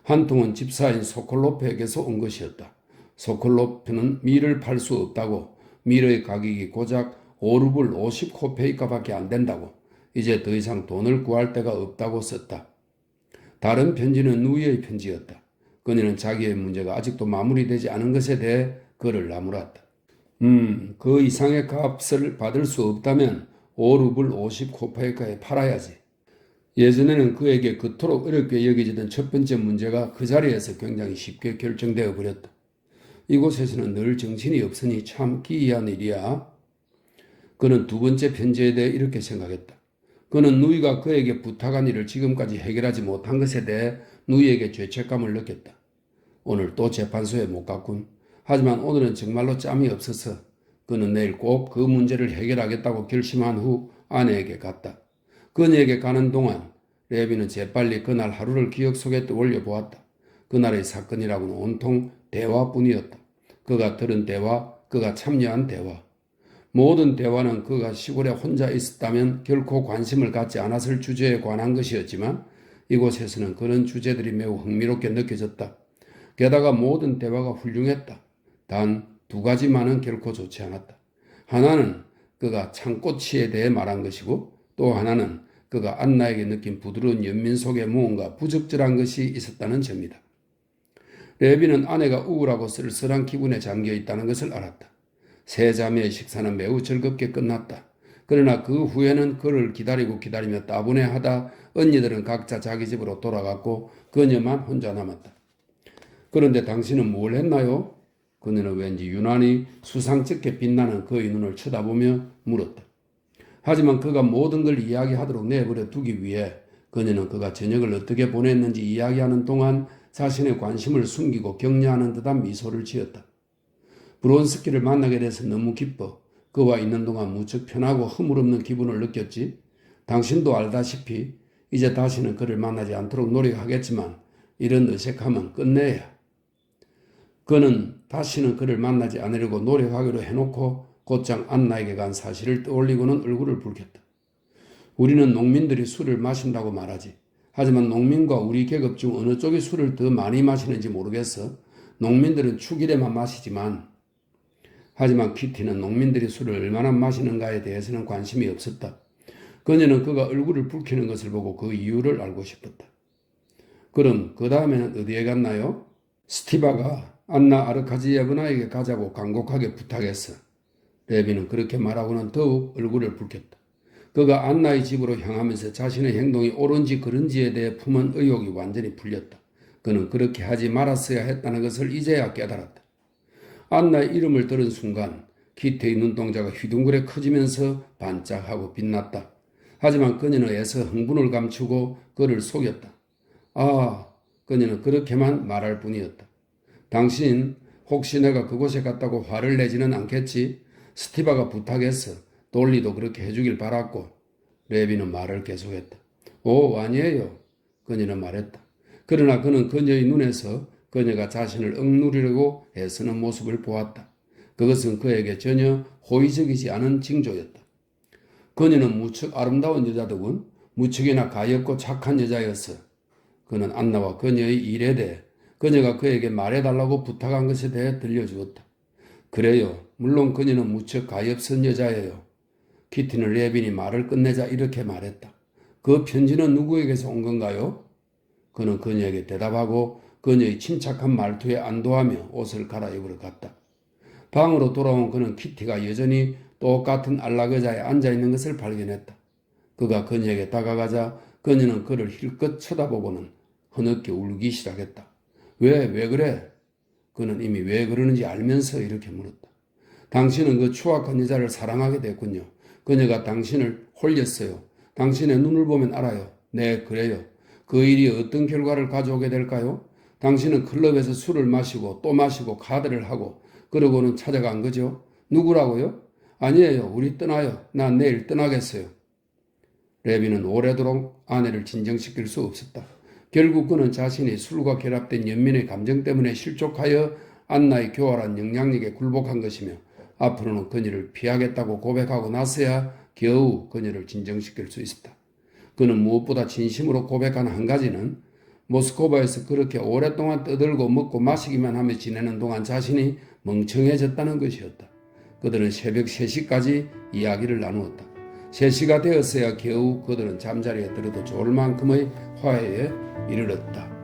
한 통은 집사인 소콜로프에게서 온 것이었다. 소콜로프는 밀을 팔 수 없다고, 밀의 가격이 고작 5루블 50코페이카밖에 안 된다고, 이제 더 이상 돈을 구할 데가 없다고 썼다. 다른 편지는 누이의 편지였다. 그녀는 자기의 문제가 아직도 마무리되지 않은 것에 대해 그를 나무랐다. 그 이상의 값을 받을 수 없다면 5루블 50코페이카에 팔아야지. 예전에는 그에게 그토록 어렵게 여겨지던 첫 번째 문제가 그 자리에서 굉장히 쉽게 결정되어 버렸다. 이곳에서는 늘 정신이 없으니 참 기이한 일이야. 그는 두 번째 편지에 대해 이렇게 생각했다. 그는 누이가 그에게 부탁한 일을 지금까지 해결하지 못한 것에 대해 누이에게 죄책감을 느꼈다. 오늘 또 재판소에 못 갔군. 하지만 오늘은 정말로 짬이 없어서 그는 내일 꼭 그 문제를 해결하겠다고 결심한 후 아내에게 갔다. 그녀에게 가는 동안 레비는 재빨리 그날 하루를 기억 속에 떠올려 보았다. 그날의 사건이라고는 온통 대화뿐이었다. 그가 들은 대화, 그가 참여한 대화. 모든 대화는 그가 시골에 혼자 있었다면 결코 관심을 갖지 않았을 주제에 관한 것이었지만 이곳에서는 그런 주제들이 매우 흥미롭게 느껴졌다. 게다가 모든 대화가 훌륭했다. 단 두 가지만은 결코 좋지 않았다. 하나는 그가 창꽃치에 대해 말한 것이고 또 하나는 그가 안나에게 느낀 부드러운 연민 속에 무언가 부적절한 것이 있었다는 점이다. 레비는 아내가 우울하고 쓸쓸한 기분에 잠겨 있다는 것을 알았다. 세 자매의 식사는 매우 즐겁게 끝났다. 그러나 그 후에는 그를 기다리며 따분해하다 언니들은 각자 자기 집으로 돌아갔고 그녀만 혼자 남았다. 그런데 당신은 뭘 했나요? 그녀는 왠지 유난히 수상쩍게 빛나는 그의 눈을 쳐다보며 물었다. 하지만 그가 모든 걸 이야기하도록 내버려 두기 위해 그녀는 그가 저녁을 어떻게 보냈는지 이야기하는 동안 자신의 관심을 숨기고 격려하는 듯한 미소를 지었다. 브론스키를 만나게 돼서 너무 기뻐. 그와 있는 동안 무척 편하고 허물없는 기분을 느꼈지. 당신도 알다시피 이제 다시는 그를 만나지 않도록 노력하겠지만 이런 어색함은 끝내야. 그는 다시는 그를 만나지 않으려고 노력하기로 해놓고 곧장 안나에게 간 사실을 떠올리고는 얼굴을 붉혔다. 우리는 농민들이 술을 마신다고 말하지. 하지만 농민과 우리 계급 중 어느 쪽이 술을 더 많이 마시는지 모르겠어. 농민들은 축일에만 마시지만 하지만 키티는 농민들이 술을 얼마나 마시는가에 대해서는 관심이 없었다. 그녀는 그가 얼굴을 붉히는 것을 보고 그 이유를 알고 싶었다. 그럼 그 다음에는 어디에 갔나요? 스티바가 안나 아르카지예브나에게 가자고 간곡하게 부탁했어. 레비는 그렇게 말하고는 더욱 얼굴을 붉혔다. 그가 안나의 집으로 향하면서 자신의 행동이 옳은지 그른지에 대해 품은 의혹이 완전히 풀렸다. 그는 그렇게 하지 말았어야 했다는 것을 이제야 깨달았다. 안나의 이름을 들은 순간 키티의 눈동자가 휘둥그레 커지면서 반짝하고 빛났다. 하지만 그녀는 애써 흥분을 감추고 그를 속였다. 아, 그녀는 그렇게만 말할 뿐이었다. 당신 혹시 내가 그곳에 갔다고 화를 내지는 않겠지? 스티바가 부탁했어. 돌리도 그렇게 해주길 바랐고. 레비는 말을 계속했다. 오, 아니에요. 그녀는 말했다. 그러나 그는 그녀의 눈에서 그녀가 자신을 억누르려고 애쓰는 모습을 보았다. 그것은 그에게 전혀 호의적이지 않은 징조였다. 그녀는 무척 아름다운 여자더군. 무척이나 가엾고 착한 여자였어. 그는 안나와 그녀의 일에 대해 그녀가 그에게 말해달라고 부탁한 것에 대해 들려주었다. 그래요. 물론 그녀는 무척 가엾은 여자예요. 키티는 레빈이 말을 끝내자 이렇게 말했다. 그 편지는 누구에게서 온 건가요? 그는 그녀에게 대답하고 그녀의 침착한 말투에 안도하며 옷을 갈아입으러 갔다. 방으로 돌아온 그는 키티가 여전히 똑같은 안락의자에 앉아있는 것을 발견했다. 그가 그녀에게 다가가자 그녀는 그를 힐끗 쳐다보고는 흐느껴 울기 시작했다. 왜 그래? 그는 이미 왜 그러는지 알면서 이렇게 물었다. 당신은 그 추악한 여자를 사랑하게 됐군요. 그녀가 당신을 홀렸어요. 당신의 눈을 보면 알아요. 네, 그래요. 그 일이 어떤 결과를 가져오게 될까요? 당신은 클럽에서 술을 마시고 또 마시고 카드를 하고 그러고는 찾아간 거죠. 누구라고요? 아니에요. 우리 떠나요. 난 내일 떠나겠어요. 레비는 오래도록 아내를 진정시킬 수 없었다. 결국 그는 자신이 술과 결합된 연민의 감정 때문에 실족하여 안나의 교활한 영향력에 굴복한 것이며 앞으로는 그녀를 피하겠다고 고백하고 나서야 겨우 그녀를 진정시킬 수 있었다. 그는 무엇보다 진심으로 고백한 한 가지는 모스크바에서 그렇게 오랫동안 떠들고 먹고 마시기만 하며 지내는 동안 자신이 멍청해졌다는 것이었다. 그들은 새벽 3시까지 이야기를 나누었다. 3시가 되었어야 겨우 그들은 잠자리에 들어도 좋을 만큼의 화해에 이르렀다.